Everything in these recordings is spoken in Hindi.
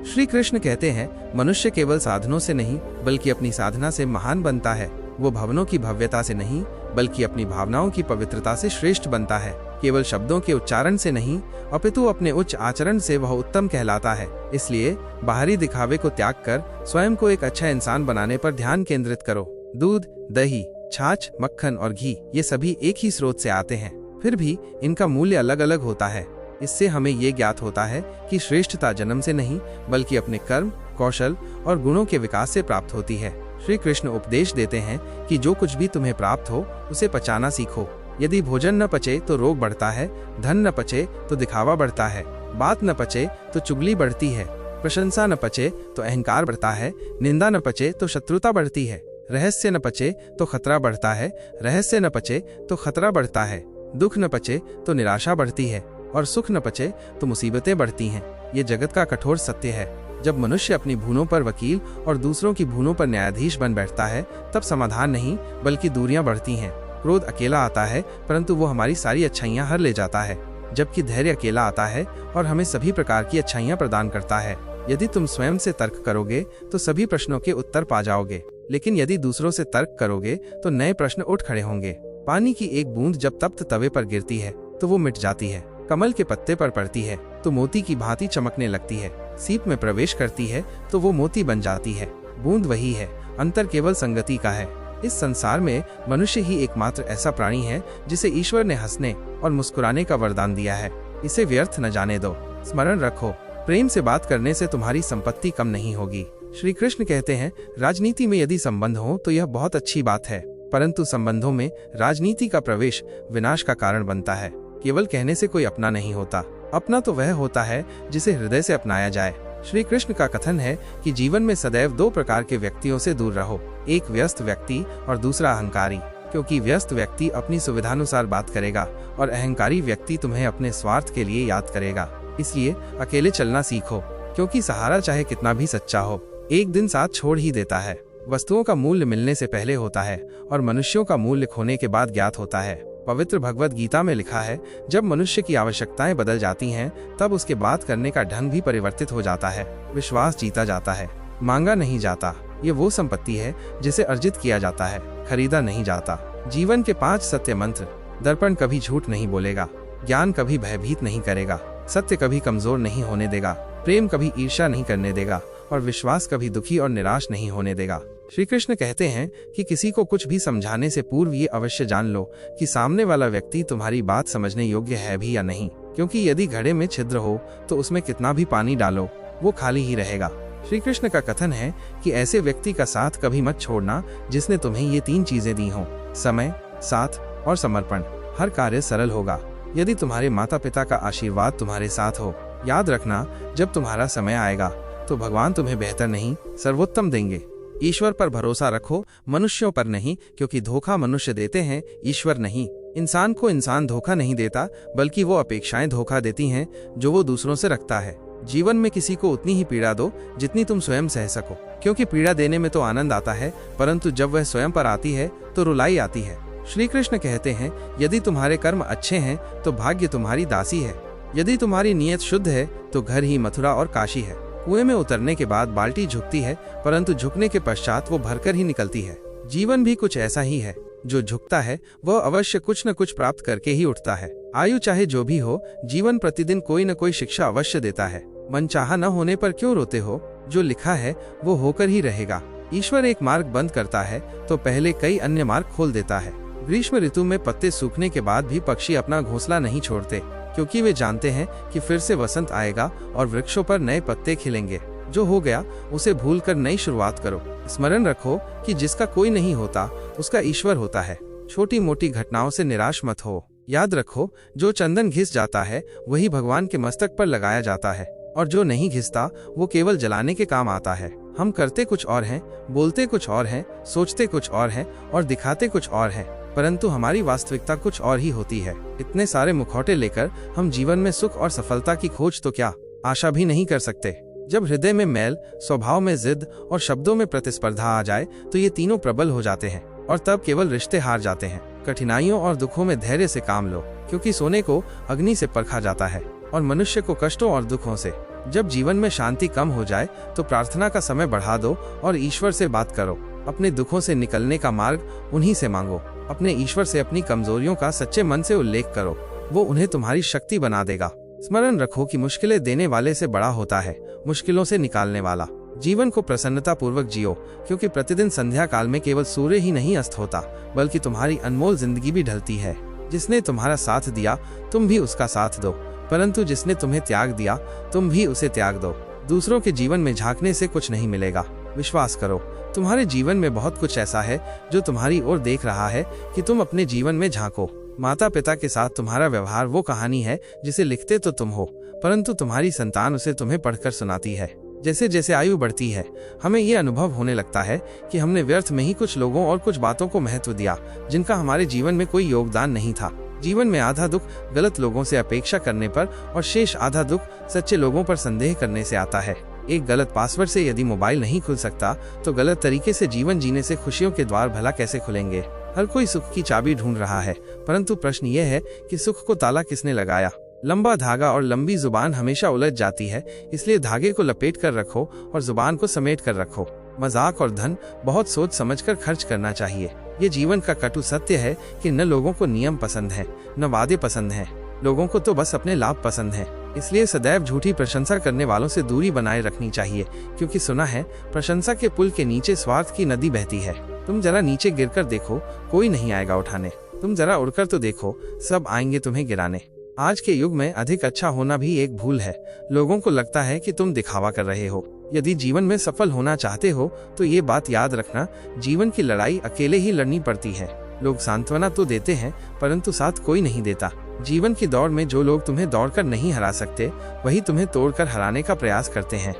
श्री कृष्ण कहते हैं, मनुष्य केवल साधनों से नहीं बल्कि अपनी साधना से महान बनता है। वो भवनों की भव्यता से नहीं बल्कि अपनी भावनाओं की पवित्रता से श्रेष्ठ बनता है। केवल शब्दों के उच्चारण से नहीं अपितु अपने उच्च आचरण से वह उत्तम कहलाता है। इसलिए बाहरी दिखावे को त्याग कर स्वयं को एक अच्छा इंसान बनाने पर ध्यान केंद्रित करो। दूध, दही, छाछ, मक्खन और घी ये सभी एक ही स्रोत से आते हैं, फिर भी इनका मूल्य अलग अलग होता है। इससे हमें ये ज्ञात होता है कि श्रेष्ठता जन्म से नहीं बल्कि अपने कर्म, कौशल और गुणों के विकास से प्राप्त होती है। श्री कृष्ण उपदेश देते हैं कि जो कुछ भी तुम्हें प्राप्त हो उसे पचाना सीखो। यदि भोजन न पचे तो रोग बढ़ता है, धन न पचे तो दिखावा बढ़ता है, बात न पचे तो चुगली बढ़ती है, प्रशंसा न पचे तो अहंकार बढ़ता है, निंदा न पचे तो शत्रुता बढ़ती है, रहस्य न पचे तो खतरा बढ़ता है, रहस्य न पचे तो खतरा बढ़ता है, दुख न पचे तो निराशा बढ़ती है और सुख न पचे तो मुसीबतें बढ़ती हैं। ये जगत का कठोर सत्य है। जब मनुष्य अपनी भूलों पर वकील और दूसरों की भूलों पर न्यायाधीश बन बैठता है तब समाधान नहीं बल्कि दूरियां बढ़ती हैं। क्रोध अकेला आता है परंतु वो हमारी सारी अच्छाइयां हर ले जाता है, जबकि धैर्य अकेला आता है और हमें सभी प्रकार की अच्छाइयां प्रदान करता है। यदि तुम स्वयं से तर्क करोगे तो सभी प्रश्नों के उत्तर पा जाओगे, लेकिन यदि दूसरों से तर्क करोगे तो नए प्रश्न उठ खड़े होंगे। पानी की एक बूंद जब तप्त तवे पर गिरती है तो वो मिट जाती है, कमल के पत्ते पर पड़ती है तो मोती की भांति चमकने लगती है, सीप में प्रवेश करती है तो वो मोती बन जाती है। बूंद वही है, अंतर केवल संगति का है। इस संसार में मनुष्य ही एकमात्र ऐसा प्राणी है जिसे ईश्वर ने हंसने और मुस्कुराने का वरदान दिया है। इसे व्यर्थ न जाने दो। स्मरण रखो, प्रेम से बात करने से तुम्हारी संपत्ति कम नहीं होगी। श्री कृष्ण कहते हैं, राजनीति में यदि संबंध हो तो यह बहुत अच्छी बात है, परंतु संबंधों में राजनीति का प्रवेश विनाश का कारण बनता है। केवल कहने से कोई अपना नहीं होता, अपना तो वह होता है जिसे हृदय से अपनाया जाए। श्री कृष्ण का कथन है कि जीवन में सदैव दो प्रकार के व्यक्तियों से दूर रहो, एक व्यस्त व्यक्ति और दूसरा अहंकारी, क्योंकि व्यस्त व्यक्ति अपनी सुविधानुसार बात करेगा और अहंकारी व्यक्ति तुम्हें अपने स्वार्थ के लिए याद करेगा। इसलिए अकेले चलना सीखो, क्योंकि सहारा चाहे कितना भी सच्चा हो एक दिन साथ छोड़ ही देता है। वस्तुओं का मूल्य मिलने से पहले होता है और मनुष्यों का मूल्य खोने के बाद ज्ञात होता है। पवित्र भगवत गीता में लिखा है, जब मनुष्य की आवश्यकताएं बदल जाती हैं तब उसके बात करने का ढंग भी परिवर्तित हो जाता है। विश्वास जीता जाता है, मांगा नहीं जाता। ये वो संपत्ति है जिसे अर्जित किया जाता है, खरीदा नहीं जाता। जीवन के 5 सत्य मंत्र। दर्पण कभी झूठ नहीं बोलेगा, ज्ञान कभी भयभीत नहीं करेगा, सत्य कभी कमजोर नहीं होने देगा, प्रेम कभी ईर्ष्या नहीं करने देगा और विश्वास कभी दुखी और निराश नहीं होने देगा। श्री कृष्ण कहते हैं कि किसी को कुछ भी समझाने से पूर्व ये अवश्य जान लो कि सामने वाला व्यक्ति तुम्हारी बात समझने योग्य है भी या नहीं, क्योंकि यदि घड़े में छिद्र हो तो उसमें कितना भी पानी डालो वो खाली ही रहेगा। श्री कृष्ण का कथन है कि ऐसे व्यक्ति का साथ कभी मत छोड़ना जिसने तुम्हें ये 3 चीजें दी हों, समय, साथ और समर्पण। हर कार्य सरल होगा यदि तुम्हारे माता पिता का आशीर्वाद तुम्हारे साथ हो। याद रखना, जब तुम्हारा समय आएगा तो भगवान तुम्हें बेहतर नहीं सर्वोत्तम देंगे। ईश्वर पर भरोसा रखो, मनुष्यों पर नहीं, क्योंकि धोखा मनुष्य देते हैं, ईश्वर नहीं। इंसान को इंसान धोखा नहीं देता बल्कि वो अपेक्षाएं धोखा देती हैं जो वो दूसरों से रखता है। जीवन में किसी को उतनी ही पीड़ा दो जितनी तुम स्वयं सह सको, क्योंकि पीड़ा देने में तो आनंद आता है परंतु जब वह स्वयं पर आती है तो रुलाई आती है। श्री कृष्ण कहते हैं, यदि तुम्हारे कर्म अच्छे हैं तो भाग्य तुम्हारी दासी है, यदि तुम्हारी नीयत शुद्ध है तो घर ही मथुरा और काशी है। कुएं में उतरने के बाद बाल्टी झुकती है परंतु झुकने के पश्चात वो भरकर ही निकलती है। जीवन भी कुछ ऐसा ही है, जो झुकता है वह अवश्य कुछ न कुछ प्राप्त करके ही उठता है। आयु चाहे जो भी हो, जीवन प्रतिदिन कोई न कोई शिक्षा अवश्य देता है। मनचाहा न होने पर क्यों रोते हो, जो लिखा है वो होकर ही रहेगा। ईश्वर एक मार्ग बंद करता है तो पहले कई अन्य मार्ग खोल देता है। ग्रीष्म ऋतु में पत्ते सूखने के बाद भी पक्षी अपना घोंसला नहीं छोड़ते, क्योंकि वे जानते हैं कि फिर से वसंत आएगा और वृक्षों पर नए पत्ते खिलेंगे। जो हो गया उसे भूलकर नई शुरुआत करो। स्मरण रखो कि जिसका कोई नहीं होता उसका ईश्वर होता है। छोटी मोटी घटनाओं से निराश मत हो। याद रखो, जो चंदन घिस जाता है वही भगवान के मस्तक पर लगाया जाता है और जो नहीं घिसता वो केवल जलाने के काम आता है। हम करते कुछ और हैं, बोलते कुछ और हैं, सोचते कुछ और हैं और दिखाते कुछ और हैं, परंतु हमारी वास्तविकता कुछ और ही होती है। इतने सारे मुखौटे लेकर हम जीवन में सुख और सफलता की खोज तो क्या आशा भी नहीं कर सकते। जब हृदय में मैल, स्वभाव में जिद और शब्दों में प्रतिस्पर्धा आ जाए तो ये तीनों प्रबल हो जाते हैं और तब केवल रिश्ते हार जाते हैं। कठिनाइयों और दुखों में धैर्य से काम लो, क्योंकि सोने को अग्नि से परखा जाता है और मनुष्य को कष्टों और दुखों से। जब जीवन में शांति कम हो जाए तो प्रार्थना का समय बढ़ा दो और ईश्वर से बात करो। अपने दुखों से निकलने का मार्ग उन्हीं से मांगो। अपने ईश्वर से अपनी कमजोरियों का सच्चे मन से उल्लेख करो, वो उन्हें तुम्हारी शक्ति बना देगा। स्मरण रखो कि मुश्किलें देने वाले से बड़ा होता है मुश्किलों से निकालने वाला। जीवन को प्रसन्नता पूर्वक जियो, क्योंकि प्रतिदिन संध्या काल में केवल सूर्य ही नहीं अस्त होता, बल्कि तुम्हारी अनमोल जिंदगी भी ढलती है। जिसने तुम्हारा साथ दिया तुम भी उसका साथ दो, परंतु जिसने तुम्हें त्याग दिया तुम भी उसे त्याग दो। दूसरों के जीवन में झांकने से कुछ नहीं मिलेगा। विश्वास करो, तुम्हारे जीवन में बहुत कुछ ऐसा है जो तुम्हारी ओर देख रहा है कि तुम अपने जीवन में झांको। माता पिता के साथ तुम्हारा व्यवहार वो कहानी है जिसे लिखते तो तुम हो, परंतु तुम्हारी संतान उसे तुम्हें पढ़कर सुनाती है। जैसे जैसे आयु बढ़ती है हमें ये अनुभव होने लगता है कि हमने व्यर्थ में ही कुछ लोगों और कुछ बातों को महत्व दिया जिनका हमारे जीवन में कोई योगदान नहीं था। जीवन में आधा दुख गलत लोगों से अपेक्षा करने पर और शेष आधा दुख सच्चे लोगों पर संदेह करने से आता है। एक गलत पासवर्ड से यदि मोबाइल नहीं खुल सकता तो गलत तरीके से जीवन जीने से खुशियों के द्वार भला कैसे खुलेंगे। हर कोई सुख की चाबी ढूंढ रहा है, परंतु प्रश्न ये है कि सुख को ताला किसने लगाया। लंबा धागा और लंबी जुबान हमेशा उलझ जाती है, इसलिए धागे को लपेट कर रखो और जुबान को समेट कर रखो। मजाक और धन बहुत सोच समझकर खर्च करना चाहिए। ये जीवन का कटु सत्य है कि न लोगों को नियम पसंद है न वादे पसंद हैं। लोगों को तो बस अपने लाभ पसंद है। इसलिए सदैव झूठी प्रशंसा करने वालों से दूरी बनाए रखनी चाहिए, क्योंकि सुना है प्रशंसा के पुल के नीचे स्वार्थ की नदी बहती है। तुम जरा नीचे गिरकर देखो, कोई नहीं आएगा उठाने। तुम जरा उड़कर तो देखो, सब आएंगे तुम्हें गिराने। आज के युग में अधिक अच्छा होना भी एक भूल है। लोगों को लगता है कि तुम दिखावा कर रहे हो। यदि जीवन में सफल होना चाहते हो तो ये बात याद रखना, जीवन की लड़ाई अकेले ही लड़नी पड़ती है। लोग सांत्वना तो देते हैं परंतु साथ कोई नहीं देता। जीवन की दौड़ में जो लोग तुम्हें दौड़कर नहीं हरा सकते वही तुम्हें तोड़कर हराने का प्रयास करते हैं।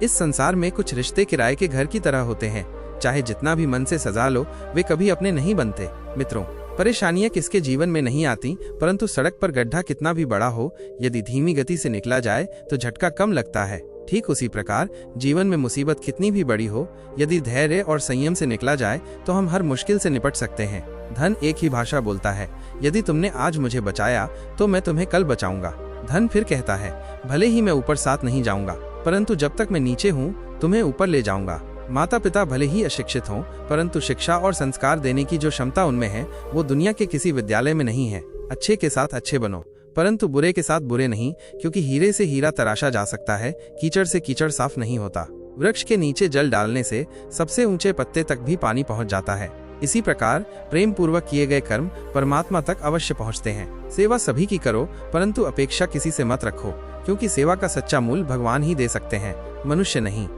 इस संसार में कुछ रिश्ते किराए के घर की तरह होते हैं, चाहे जितना भी मन से सजा लो वे कभी अपने नहीं बनते। मित्रों, परेशानियां किसके जीवन में नहीं आती, परंतु सड़क पर गड्ढा कितना भी बड़ा हो यदि धीमी गति से निकला जाए तो झटका कम लगता है। ठीक उसी प्रकार जीवन में मुसीबत कितनी भी बड़ी हो, यदि धैर्य और संयम से निकला जाए तो हम हर मुश्किल से निपट सकते हैं। धन एक ही भाषा बोलता है, यदि तुमने आज मुझे बचाया तो मैं तुम्हें कल बचाऊंगा। धन फिर कहता है, भले ही मैं ऊपर साथ नहीं जाऊंगा, परंतु जब तक मैं नीचे हूँ तुम्हें ऊपर ले जाऊंगा। माता पिता भले ही अशिक्षित हों, परंतु शिक्षा और संस्कार देने की जो क्षमता उनमें है वो दुनिया के किसी विद्यालय में नहीं है। अच्छे के साथ अच्छे बनो, परंतु बुरे के साथ बुरे नहीं, क्योंकि हीरे से हीरा तराशा जा सकता है, कीचड़ से कीचड़ साफ नहीं होता। वृक्ष के नीचे जल डालने से सबसे ऊंचे पत्ते तक भी पानी पहुंच जाता है। इसी प्रकार प्रेम पूर्वक किए गए कर्म परमात्मा तक अवश्य पहुंचते हैं। सेवा सभी की करो, परंतु अपेक्षा किसी से मत रखो, क्योंकि सेवा का सच्चा मूल्य भगवान ही दे सकते हैं, मनुष्य नहीं।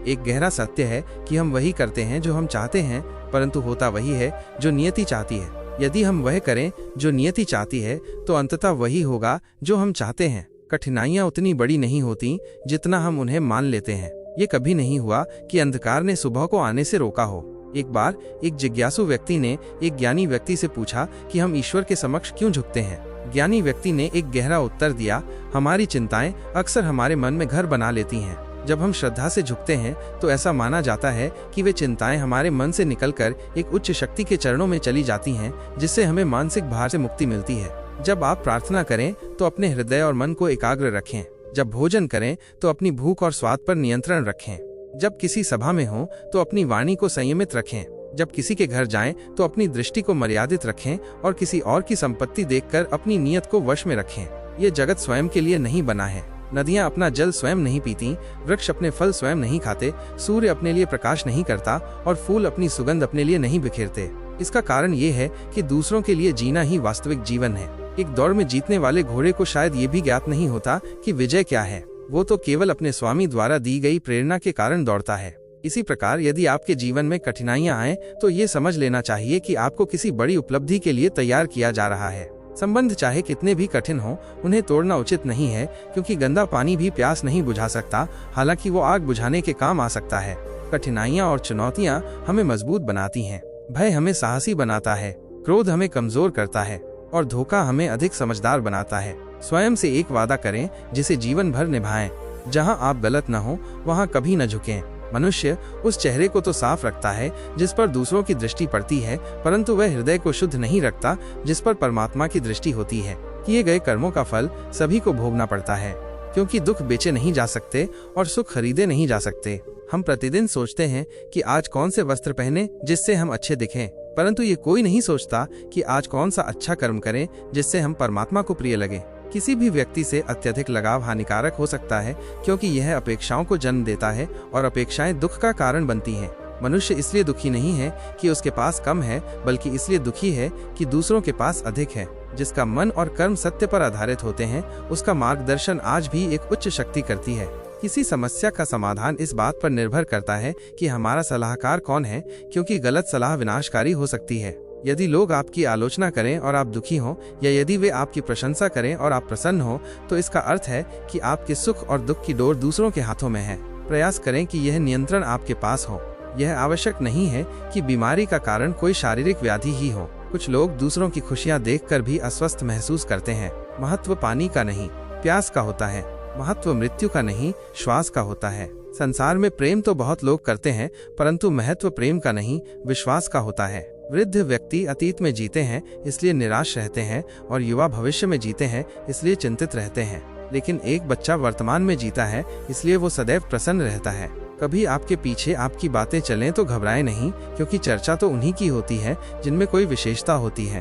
एक गहरा सत्य है कि हम वही करते हैं जो हम चाहते हैं, परंतु होता वही है जो नियति चाहती है। यदि हम वह करें जो नियति चाहती है तो अंततः वही होगा जो हम चाहते हैं। कठिनाइयां उतनी बड़ी नहीं होती जितना हम उन्हें मान लेते हैं। ये कभी नहीं हुआ कि अंधकार ने सुबह को आने से रोका हो। एक बार एक जिज्ञासु व्यक्ति ने एक ज्ञानी व्यक्ति से पूछा कि हम ईश्वर के समक्ष क्यों झुकते हैं। ज्ञानी व्यक्ति ने एक गहरा उत्तर दिया, हमारी चिंताएं अक्सर हमारे मन में घर बना लेती हैं। जब हम श्रद्धा से झुकते हैं तो ऐसा माना जाता है कि वे चिंताएं हमारे मन से निकलकर एक उच्च शक्ति के चरणों में चली जाती हैं, जिससे हमें मानसिक भार से मुक्ति मिलती है। जब आप प्रार्थना करें तो अपने हृदय और मन को एकाग्र रखें। जब भोजन करें तो अपनी भूख और स्वाद पर नियंत्रण रखें। जब किसी सभा में हो तो अपनी वाणी को संयमित रखें। जब किसी के घर जाएं तो अपनी दृष्टि को मर्यादित रखें और किसी और की संपत्ति देखकर अपनी नीयत को वश में रखें। ये जगत स्वयं के लिए नहीं बना है। नदियां अपना जल स्वयं नहीं पीती, वृक्ष अपने फल स्वयं नहीं खाते, सूर्य अपने लिए प्रकाश नहीं करता और फूल अपनी सुगंध अपने लिए नहीं बिखेरते। इसका कारण ये है कि दूसरों के लिए जीना ही वास्तविक जीवन है। एक दौड़ में जीतने वाले घोड़े को शायद ये भी ज्ञात नहीं होता कि विजय क्या है, वो तो केवल अपने स्वामी द्वारा दी गई प्रेरणा के कारण दौड़ता है। इसी प्रकार यदि आपके जीवन में कठिनाइयां आए तो ये समझ लेना चाहिए कि आपको किसी बड़ी उपलब्धि के लिए तैयार किया जा रहा है। संबंध चाहे कितने भी कठिन हो, उन्हें तोड़ना उचित नहीं है, क्योंकि गंदा पानी भी प्यास नहीं बुझा सकता, हालांकि वो आग बुझाने के काम आ सकता है। कठिनाइयां और चुनौतियां हमें मजबूत बनाती हैं। भय हमें साहसी बनाता है, क्रोध हमें कमजोर करता है और धोखा हमें अधिक समझदार बनाता है। स्वयं से एक वादा करें जिसे जीवन भर निभाएं। जहां आप गलत न हो वहां कभी न झुकें। मनुष्य उस चेहरे को तो साफ रखता है जिस पर दूसरों की दृष्टि पड़ती है, परंतु वह हृदय को शुद्ध नहीं रखता जिस पर परमात्मा की दृष्टि होती है। किए गए कर्मों का फल सभी को भोगना पड़ता है। क्योंकि दुख बेचे नहीं जा सकते और सुख खरीदे नहीं जा सकते। हम प्रतिदिन सोचते हैं कि आज कौन से वस्त्र पहने जिससे हम अच्छे दिखें, परंतु ये कोई नहीं सोचता कि आज कौन सा अच्छा कर्म करें जिससे हम परमात्मा को प्रिय लगे। किसी भी व्यक्ति से अत्यधिक लगाव हानिकारक हो सकता है, क्योंकि यह अपेक्षाओं को जन्म देता है और अपेक्षाएं दुख का कारण बनती हैं। मनुष्य इसलिए दुखी नहीं है कि उसके पास कम है, बल्कि इसलिए दुखी है कि दूसरों के पास अधिक है। जिसका मन और कर्म सत्य पर आधारित होते हैं, उसका मार्गदर्शन आज भी एक उच्च शक्ति करती है। किसी समस्या का समाधान इस बात पर निर्भर करता है कि हमारा सलाहकार कौन है, क्योंकि गलत सलाह विनाशकारी हो सकती है। यदि लोग आपकी आलोचना करें और आप दुखी हों, या यदि वे आपकी प्रशंसा करें और आप प्रसन्न हो, तो इसका अर्थ है कि आपके सुख और दुख की डोर दूसरों के हाथों में है। प्रयास करें कि यह नियंत्रण आपके पास हो। यह आवश्यक नहीं है कि बीमारी का कारण कोई शारीरिक व्याधि ही हो। कुछ लोग दूसरों की खुशियां देखकर भी अस्वस्थ महसूस करते हैं। महत्व पानी का नहीं, प्यास का होता है। महत्व मृत्यु का नहीं, श्वास का होता है। संसार में प्रेम तो बहुत लोग करते हैं, परंतु महत्व प्रेम का नहीं, विश्वास का होता है। वृद्ध व्यक्ति अतीत में जीते हैं इसलिए निराश रहते हैं, और युवा भविष्य में जीते हैं इसलिए चिंतित रहते हैं। लेकिन एक बच्चा वर्तमान में जीता है, इसलिए वो सदैव प्रसन्न रहता है। कभी आपके पीछे आपकी बातें चलें तो घबराएं नहीं, क्योंकि चर्चा तो उन्हीं की होती है जिनमें कोई विशेषता होती है।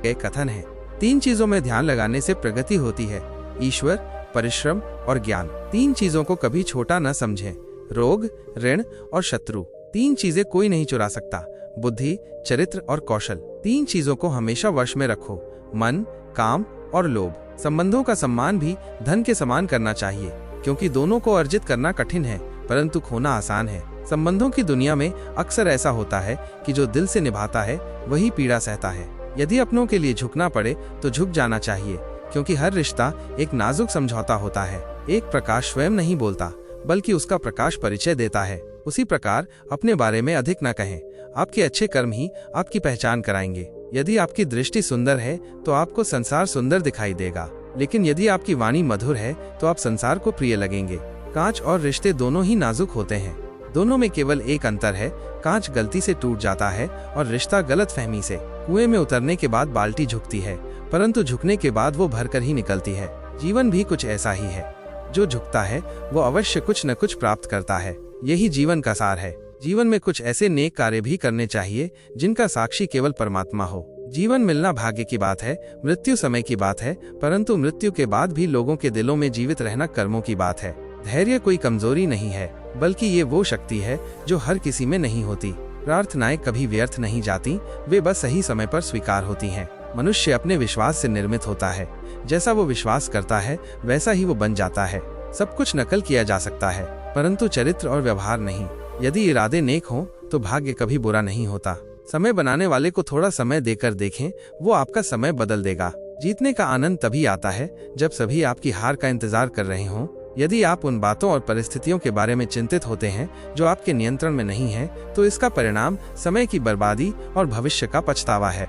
एक कथन है, 3 चीजों में ध्यान लगाने से प्रगति होती है: ईश्वर, परिश्रम और ज्ञान। 3 चीजों को कभी छोटा न समझें। रोग, ऋण और शत्रु, 3 चीजें कोई नहीं चुरा सकता। बुद्धि, चरित्र और कौशल, 3 चीजों को हमेशा वश में रखो। मन, काम और लोभ। संबंधों का सम्मान भी धन के समान करना चाहिए, क्योंकि दोनों को अर्जित करना कठिन है, परंतु खोना आसान है। संबंधों की दुनिया में अक्सर ऐसा होता है कि जो दिल से निभाता है वही पीड़ा सहता है। यदि अपनों के लिए झुकना पड़े तो झुक जाना चाहिए, क्योंकि हर रिश्ता एक नाजुक समझौता होता है। एक प्रकाश स्वयं नहीं बोलता, बल्कि उसका प्रकाश परिचय देता है। उसी प्रकार अपने बारे में अधिक न कहें। आपके अच्छे कर्म ही आपकी पहचान कराएंगे। यदि आपकी दृष्टि सुंदर है तो आपको संसार सुंदर दिखाई देगा, लेकिन यदि आपकी वाणी मधुर है तो आप संसार को प्रिय लगेंगे। कांच और रिश्ते दोनों ही नाजुक होते हैं। दोनों में केवल एक अंतर है, कांच गलती से टूट जाता है और रिश्ता गलतफहमी से। कुएं में उतरने के बाद बाल्टी झुकती है, परंतु झुकने के बाद वो भरकर ही निकलती है। जीवन भी कुछ ऐसा ही है। जो झुकता है वो अवश्य कुछ न कुछ प्राप्त करता है। यही जीवन का सार है। जीवन में कुछ ऐसे नेक कार्य भी करने चाहिए जिनका साक्षी केवल परमात्मा हो। जीवन मिलना भाग्य की बात है, मृत्यु समय की बात है, परंतु मृत्यु के बाद भी लोगों के दिलों में जीवित रहना कर्मों की बात है। धैर्य कोई कमजोरी नहीं है, बल्कि ये वो शक्ति है जो हर किसी में नहीं होती। प्रार्थनाएं कभी व्यर्थ नहीं जाती, वे बस सही समय पर स्वीकार होती हैं। मनुष्य अपने विश्वास से निर्मित होता है। जैसा वो विश्वास करता है वैसा ही वो बन जाता है। सब कुछ नकल किया जा सकता है, परंतु चरित्र और व्यवहार नहीं। यदि इरादे नेक हों तो भाग्य कभी बुरा नहीं होता। समय बनाने वाले को थोड़ा समय देकर देखें, वो आपका समय बदल देगा। जीतने का आनंद तभी आता है जब सभी आपकी हार का इंतजार कर रहे हों। यदि आप उन बातों और परिस्थितियों के बारे में चिंतित होते हैं जो आपके नियंत्रण में नहीं है, तो इसका परिणाम समय की बर्बादी और भविष्य का पछतावा है।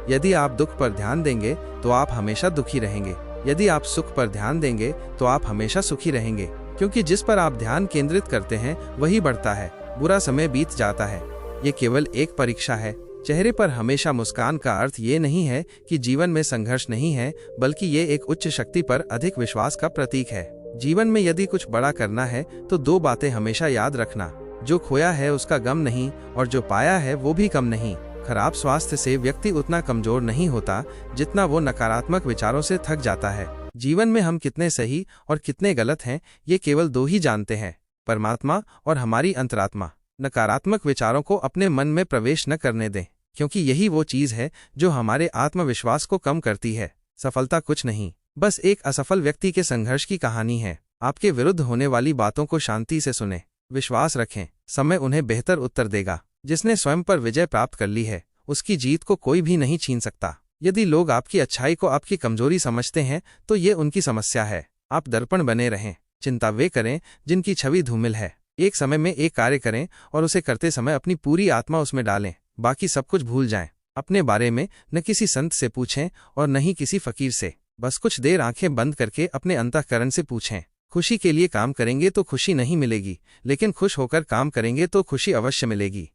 यदि आप दुख पर ध्यान देंगे तो आप हमेशा दुखी रहेंगे। यदि आप सुख पर ध्यान देंगे तो आप हमेशा सुखी रहेंगे, क्योंकि जिस पर आप ध्यान केंद्रित करते हैं वही बढ़ता है। बुरा समय बीत जाता है, ये केवल एक परीक्षा है। चेहरे पर हमेशा मुस्कान का अर्थ ये नहीं है कि जीवन में संघर्ष नहीं है, बल्कि ये एक उच्च शक्ति पर अधिक विश्वास का प्रतीक है। जीवन में यदि कुछ बड़ा करना है तो 2 बातें हमेशा याद रखना: जो खोया है उसका गम नहीं, और जो पाया है वो भी कम नहीं। खराब स्वास्थ्य से व्यक्ति उतना कमजोर नहीं होता जितना वो नकारात्मक विचारों से थक जाता है। जीवन में हम कितने सही और कितने गलत हैं ये केवल 2 ही जानते हैं, परमात्मा और हमारी अंतरात्मा। नकारात्मक विचारों को अपने मन में प्रवेश न करने दें, क्योंकि यही वो चीज है जो हमारे आत्मविश्वास को कम करती है। सफलता कुछ नहीं, बस एक असफल व्यक्ति के संघर्ष की कहानी है। आपके विरुद्ध होने वाली बातों को शांति से सुनें, विश्वास रखें, समय उन्हें बेहतर उत्तर देगा। जिसने स्वयं पर विजय प्राप्त कर ली है उसकी जीत को कोई भी नहीं छीन सकता। यदि लोग आपकी अच्छाई को आपकी कमजोरी समझते हैं तो ये उनकी समस्या है। आप दर्पण बने रहें। चिंता वे करें जिनकी छवि धूमिल है। एक समय में एक कार्य करें और उसे करते समय अपनी पूरी आत्मा उसमें डालें। बाकी सब कुछ भूल जाएं। अपने बारे में न किसी संत से पूछें और न ही किसी फकीर से। बस कुछ देर आंखें बंद करके अपने अंतःकरण से पूछें। खुशी के लिए काम करेंगे तो खुशी नहीं मिलेगी, लेकिन खुश होकर काम करेंगे तो खुशी अवश्य मिलेगी।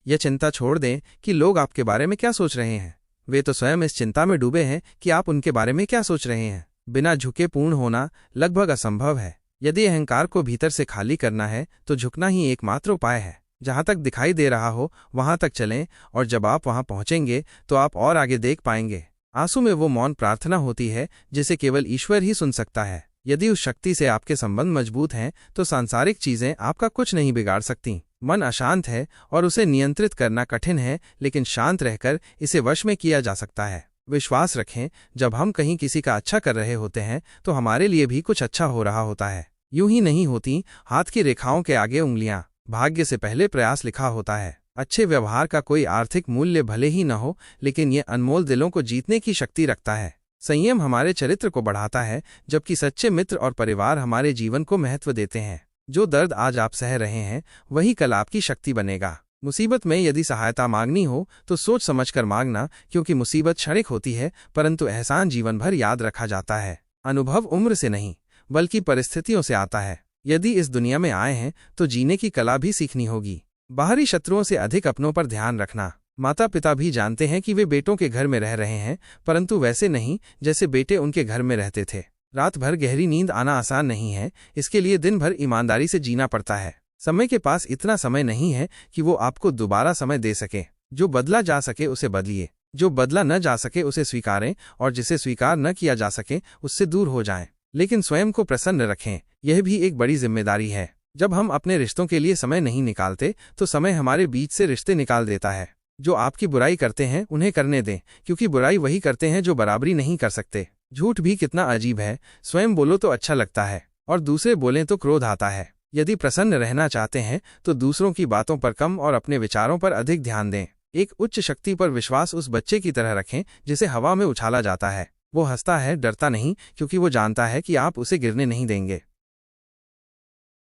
यह चिंता छोड़ दें कि लोग आपके बारे में क्या सोच रहे हैं। वे तो स्वयं इस चिंता में डूबे हैं कि आप उनके बारे में क्या सोच रहे हैं। बिना झुके पूर्ण होना लगभग असंभव है। यदि अहंकार को भीतर से खाली करना है तो झुकना ही एकमात्र उपाय है। जहाँ तक दिखाई दे रहा हो वहाँ तक चलें, और जब आप वहाँ पहुँचेंगे तो आप और आगे देख पाएंगे। आंसू में वो मौन प्रार्थना होती है जिसे केवल ईश्वर ही सुन सकता है। यदि उस शक्ति से आपके संबंध मजबूत हैं तो सांसारिक चीजें आपका कुछ नहीं बिगाड़ सकती। मन अशांत है और उसे नियंत्रित करना कठिन है, लेकिन शांत रहकर इसे वश में किया जा सकता है। विश्वास रखें, जब हम कहीं किसी का अच्छा कर रहे होते हैं तो हमारे लिए भी कुछ अच्छा हो रहा होता है। यूं ही नहीं होती हाथ की रेखाओं के आगे उंगलियां, भाग्य से पहले प्रयास लिखा होता है। अच्छे व्यवहार का कोई आर्थिक मूल्य भले ही न हो, लेकिन ये अनमोल दिलों को जीतने की शक्ति रखता है। संयम हमारे चरित्र को बढ़ाता है, जबकि सच्चे मित्र और परिवार हमारे जीवन को महत्व देते हैं। जो दर्द आज आप सह रहे हैं वही कल आपकी शक्ति बनेगा। मुसीबत में यदि सहायता मांगनी हो तो सोच समझकर मांगना, क्योंकि मुसीबत क्षणिक होती है परंतु एहसान जीवन भर याद रखा जाता है। अनुभव उम्र से नहीं बल्कि परिस्थितियों से आता है। यदि इस दुनिया में आए हैं तो जीने की कला भी सीखनी होगी। बाहरी शत्रुओं से अधिक अपनों पर ध्यान रखना। माता पिता भी जानते हैं कि वे बेटों के घर में रह रहे हैं, परंतु वैसे नहीं जैसे बेटे उनके घर में रहते थे। रात भर गहरी नींद आना आसान नहीं है, इसके लिए दिन भर ईमानदारी से जीना पड़ता है। समय के पास इतना समय नहीं है कि वो आपको दोबारा समय दे सके। जो बदला जा सके उसे बदलिए, जो बदला न जा सके उसे स्वीकारें, और जिसे स्वीकार न किया जा सके उससे दूर हो जाएं। लेकिन स्वयं को प्रसन्न रखें, यह भी एक बड़ी जिम्मेदारी है। जब हम अपने रिश्तों के लिए समय नहीं निकालते तो समय हमारे बीच से रिश्ते निकाल देता है। जो आपकी बुराई करते हैं उन्हें करने दें, क्योंकि बुराई वही करते हैं जो बराबरी नहीं कर सकते। झूठ भी कितना अजीब है, स्वयं बोलो तो अच्छा लगता है और दूसरे बोलें तो क्रोध आता है। यदि प्रसन्न रहना चाहते हैं तो दूसरों की बातों पर कम और अपने विचारों पर अधिक ध्यान दें। एक उच्च शक्ति पर विश्वास उस बच्चे की तरह रखें जिसे हवा में उछाला जाता है। वो हंसता है, डरता नहीं, क्योंकि वो जानता है कि आप उसे गिरने नहीं देंगे।